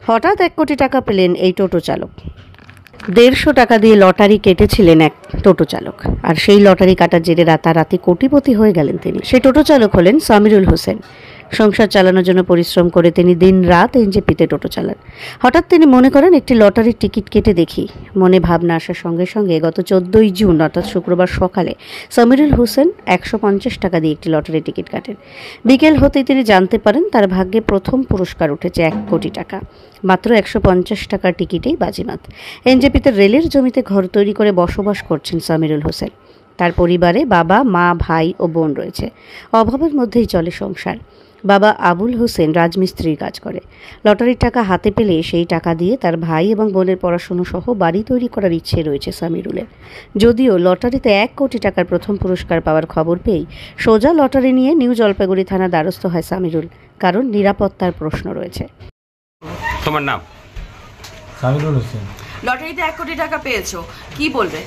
হঠাৎ 1 কোটি টাকা পেলেন এই টোটো চালক। 150 টাকা দিয়ে লটারি কেটেছিলেন এক টোটো চালক, আর সেই লটারি কাটার জেরে রাতারাতি কোটিপতি হয়ে গেলেন তিনি। সেই টোটো চালক হলেন সামিরুল হোসেন। সংসার চালানোর জন্য পরিশ্রম করে তিনি দিন রাত এনজেপিতে টোটো চালান। হঠাৎ তিনি মনে করেন একটি লটারির টিকিট কেটে দেখি। মনে ভাবনা আসার সঙ্গে সঙ্গে গত 14ই জুন অর্থাৎ শুক্রবার সকালে সামিরুল হোসেন 150 টাকা দিয়ে একটি লটারির টিকিট কাটেন। বিকেল হতেই তিনি জানতে পারেন তার ভাগ্যে প্রথম পুরস্কার উঠেছে 1 কোটি টাকা। মাত্র 150 টাকার টিকিটেই বাজিমাত। এনজেপিতে রেলের জমিতে ঘর তৈরি করে বসবাস করছেন সামিরুল হোসেন। তার পরিবারে বাবা, মা, ভাই ও বোন রয়েছে। অভাবের মধ্যেই চলে সংসার। বাবা আবুল হোসেন রাজমিস্ত্রির কাজ করে। লটারির টাকা হাতে পেলে সেই টাকা দিয়ে তার ভাই এবং বোনের পড়াশুনো সহ বাড়ি তৈরি করার ইচ্ছে রয়েছে সামিরুলের। যদিও লটারিতে 1 কোটি টাকার প্রথম পুরস্কার পাওয়ার খবর পেয়েই সোজা লটারি নিয়ে নিউ জলপাইগুড়ি থানার দ্বারস্থ হয় সামিরুল, কারণ নিরাপত্তার প্রশ্ন রয়েছে। তোমার নাম? সামিরুল হোসেন। লটারিতে 1 কোটি টাকা পেয়েছো, কি বলবে?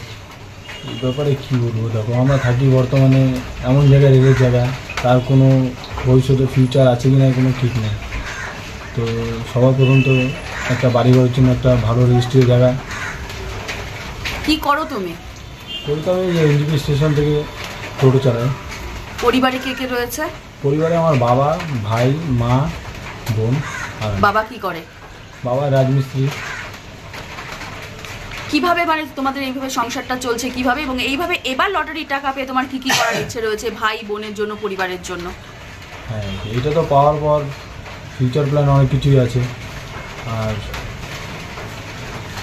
এই ব্যাপারে কী বলবো, দেখো আমরা থাকি বর্তমানে এমন জায়গায়, রেলের জায়গা, তার কোনো ভবিষ্যতে ফিউচার আছে কি না কোনো ঠিক নেই। তো সবার প্রথম তো একটা বাড়ি ঘরের জন্য একটা ভালো রেজিস্ট্রির জায়গা। কি করো তুমি? কলকাতায় এই এনজেপি স্টেশন থেকে টোটো চালাই। পরিবারে কে কে রয়েছে? পরিবারে আমার বাবা, ভাই, মা, বোন। আর বাবা কি করে? বাবা রাজমিস্ত্রি। কিভাবে মানে তোমাদের এইভাবে সংসারটা চলছে কিভাবে, এবং এইভাবে এবার লটারির টাকা পেয়ে তোমার কি কি করার ইচ্ছে রয়েছে ভাই বোনের জন্য, পরিবারের জন্য? হ্যাঁ, এটা তো পাওয়ার পর ফিউচার প্ল্যান অনেক কিছুই আছে। আর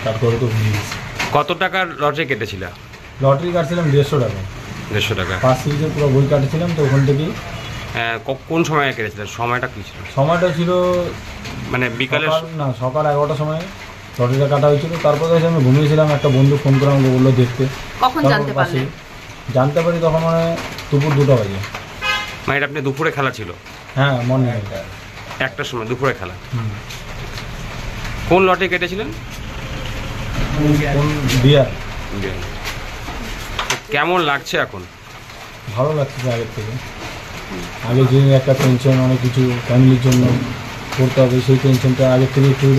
তারপরে তো কত টাকার লটারি কেটেছিল? লটারি কাটছিলাম 150 টাকা। 150 টাকা। ফার্স্ট সিরিজের পুরো বই কাটছিলাম, তো ওখান থেকেই। কোন সময় কেটেছিলেন? সময়টা কী ছিল? সময়টা ছিল মানে বিকালে না, সকাল 11টার সময় লটারিটা কাটা হয়েছিল। তারপরে আমি ঘুমিয়েছিলাম, একটা বন্ধু ফোন করে আমাকে বললো দেখতে। কখন জানতে পারলেন? জানতে পারি তখন মানে দুপুর 2টা বাজে। মানে এটা আপনি দুপুরে খেলা ছিল? হ্যাঁ, মর্নিং 1টার সময় দুপুরে খেলা। কোন লটারি কেটেছিলেন? বিয়ার। কেমন লাগছে এখন? ভালো লাগছে আগের থেকে। আগে যে একটা টেনশন, অনেক কিছু ফ্যামিলির জন্য করতে হবে, সেই টেনশনটা আগের থেকে একটু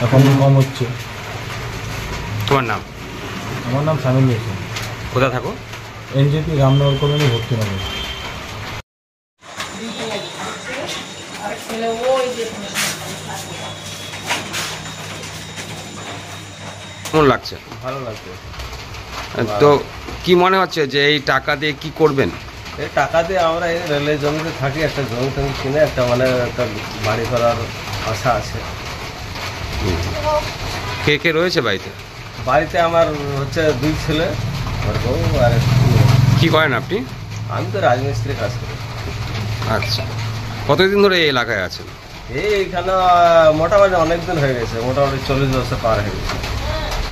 এখন কম হচ্ছে। তোমার নাম? আমার নাম সামিরুল হোসেন। কোথায় থাকো? NJP Ramnagar colony, Bhaktinagar. কেমন লাগছে? ভালো লাগছে। তো কি মনে হচ্ছে যে এই টাকা দিয়ে কি করবেন? এই টাকা দিয়ে আমরা এই রেলের জমিতে থাকি, একটা জমি টমি কিনে একটা মানে একটা বাড়ি করার আশা আছে। কে কে রয়েছে বাড়িতে? বাড়িতে আমার হচ্ছে 2 ছেলে, আমার বউ আর কি করেন আপনি? আমি তো রাজমিস্ত্রি কাজ করি। আচ্ছা, কতদিন ধরে এই এলাকায় আছেন? এইখানে মোটামুটি অনেক দিন হয়ে গেছে, মোটামুটি 40 বছর পার হয়ে গেছে।